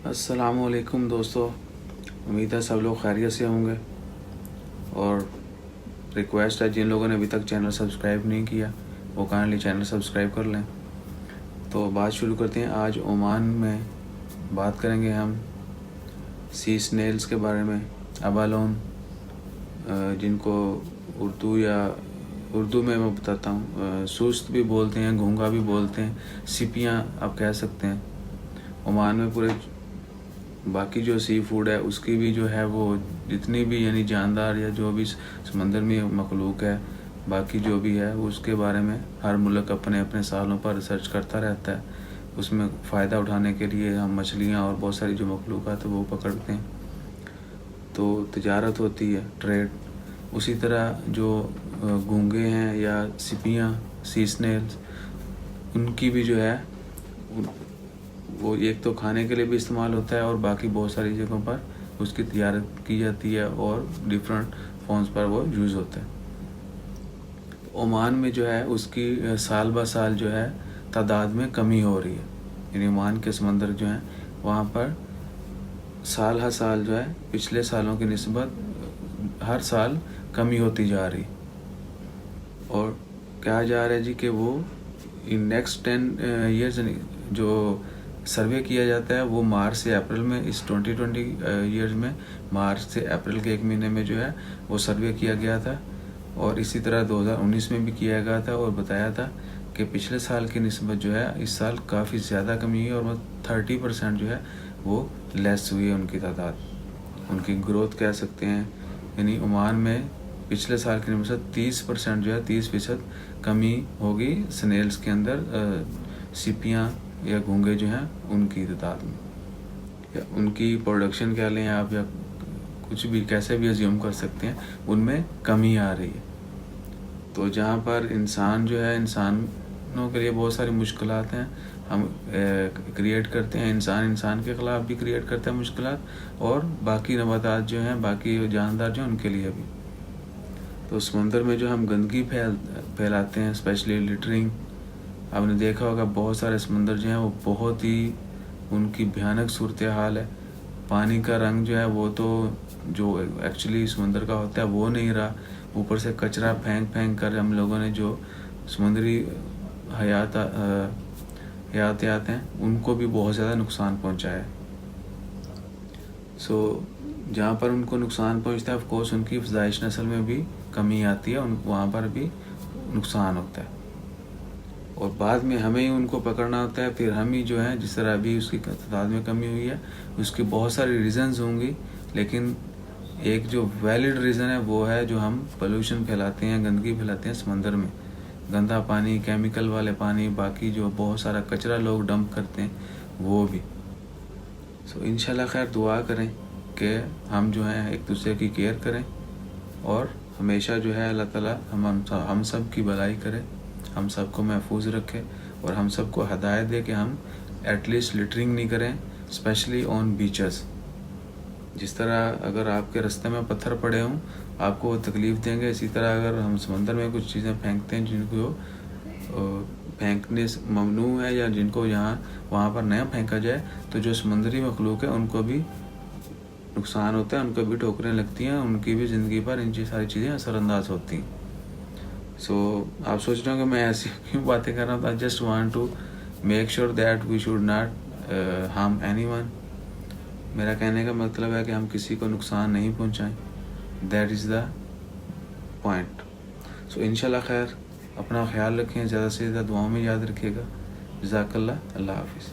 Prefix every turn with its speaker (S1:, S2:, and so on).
S1: السلام علیکم دوستو، امید ہے سب لوگ خیریت سے ہوں گے، اور ریکویسٹ ہے جن لوگوں نے ابھی تک چینل سبسکرائب نہیں کیا وہ کائنڈلی چینل سبسکرائب کر لیں۔ تو بات شروع کرتے ہیں۔ آج عمان میں بات کریں گے ہم سی سنیلز کے بارے میں، ابالون، جن کو اردو میں بتاتا ہوں، سست بھی بولتے ہیں، گھونگا بھی بولتے ہیں، سپیاں آپ کہہ سکتے ہیں۔ عمان میں پورے باقی جو سی فوڈ ہے اس کی بھی جو ہے وہ جتنی بھی یعنی جاندار یا جو بھی سمندر میں مخلوق ہے، باقی جو بھی ہے اس کے بارے میں ہر ملک اپنے اپنے سالوں پر ریسرچ کرتا رہتا ہے۔ اس میں فائدہ اٹھانے کے لیے ہم مچھلیاں اور بہت ساری جو مخلوقات ہیں وہ پکڑتے ہیں، تو تجارت ہوتی ہے، ٹریڈ۔ اسی طرح جو گونگے ہیں یا سپیاں، سی سنیلز، ان کی بھی جو ہے وہ ایک تو کھانے کے لیے بھی استعمال ہوتا ہے اور باقی بہت ساری جگہوں پر اس کی تجارت کی جاتی ہے اور ڈفرینٹ فارمز پر وہ یوز ہوتا ہے۔ عمان میں جو ہے اس کی سال بہ سال جو ہے تعداد میں کمی ہو رہی ہے، یعنی عمان کے سمندر جو ہیں وہاں پر سال ہر سال جو ہے پچھلے سالوں کی نسبت ہر سال کمی ہوتی جا رہی، اور کہا جا رہا ہے جی کہ وہ نیکسٹ 10 ایئرز جو سروے کیا جاتا ہے وہ مارچ سے اپریل میں، اس 2020 ایئرز میں مارچ سے اپریل کے ایک مہینے میں جو ہے وہ سروے کیا گیا تھا، اور اسی طرح 2019 میں بھی کیا گیا تھا، اور بتایا تھا کہ پچھلے سال کی نسبت جو ہے اس سال کافی زیادہ کمی ہوئی، اور 30% جو ہے وہ لیس ہوئی ہے ان کی تعداد، ان کی گروتھ کہہ سکتے ہیں۔ یعنی عمان میں پچھلے سال کی نسبت 30% جو ہے 30% کمی ہوگی سنیلز کے اندر، سپیاں یا گھونگے جو ہیں ان کی تعداد میں، یا ان کی پروڈکشن کہہ لیں آپ، یا کچھ بھی کیسے بھی ازیوم کر سکتے ہیں، ان میں کمی آ رہی ہے۔ تو جہاں پر انسان جو ہے، انسانوں کے لیے بہت ساری مشکلات ہیں، ہم کریٹ کرتے ہیں، انسان کے خلاف بھی کریٹ کرتا ہے مشکلات، اور باقی نباتات جو ہیں، باقی جاندار جو ہیں ان کے لیے بھی۔ تو سمندر میں جو ہم گندگی پھیلاتے ہیں، اسپیشلی لٹرنگ، آپ نے دیکھا ہوگا بہت سارے سمندر جو ہیں وہ بہت ہی ان کی بھیانک صورتحال ہے۔ پانی کا رنگ جو ہے وہ تو جو ایکچولی سمندر کا ہوتا ہے وہ نہیں رہا، اوپر سے کچرا پھینک کر ہم لوگوں نے جو سمندری حیاتیات ہیں ان کو بھی بہت زیادہ نقصان پہنچایا ہے۔ جہاں پر ان کو نقصان پہنچتا ہے، آف کورس ان کی افزائش نسل میں بھی کمی آتی ہے، وہاں پر بھی نقصان ہوتا ہے، اور بعد میں ہمیں ہی ان کو پکڑنا ہوتا ہے۔ پھر ہم ہی جو ہیں، جس طرح ابھی اس کی تعداد میں کمی ہوئی ہے، اس کی بہت ساری ریزنز ہوں گی، لیکن ایک جو ویلڈ ریزن ہے وہ ہے جو ہم پولوشن پھیلاتے ہیں، گندگی پھیلاتے ہیں سمندر میں، گندا پانی، کیمیکل والے پانی، باقی جو بہت سارا کچرا لوگ ڈمپ کرتے ہیں وہ بھی۔ انشاءاللہ خیر دعا کریں کہ ہم جو ہیں ایک دوسرے کی کیئر کریں، اور ہمیشہ جو ہے اللہ تعالیٰ ہم سب کی بھلائی کرے، ہم سب کو محفوظ رکھے، اور ہم سب کو ہدایت دے کہ ہم ایٹ لیسٹ لٹرنگ نہیں کریں، اسپیشلی آن بیچز۔ جس طرح اگر آپ کے رستے میں پتھر پڑے ہوں آپ کو وہ تکلیف دیں گے، اسی طرح اگر ہم سمندر میں کچھ چیزیں پھینکتے ہیں جن کو پھینکنے سے ممنوع ہے، یا جن کو وہاں پر نہ پھینکا جائے، تو جو سمندری مخلوق ہے ان کو بھی نقصان ہوتا ہے، ان کو بھی ٹھوکریں لگتی ہیں، ان کی بھی زندگی پر ان ساری چیزیں اثر انداز ہوتی ہیں۔ آپ سوچ رہے ہوں کہ میں ایسی کیوں باتیں کر رہا ہوں؟ I just want to make sure that we should not harm anyone۔ میرا کہنے کا مطلب ہے کہ ہم کسی کو نقصان نہیں پہنچائیں، that is the point۔ انشاءاللہ خیر، اپنا خیال رکھیں، زیادہ سے زیادہ دعاؤں میں یاد رکھیے گا۔ جزاک اللہ، اللہ حافظ۔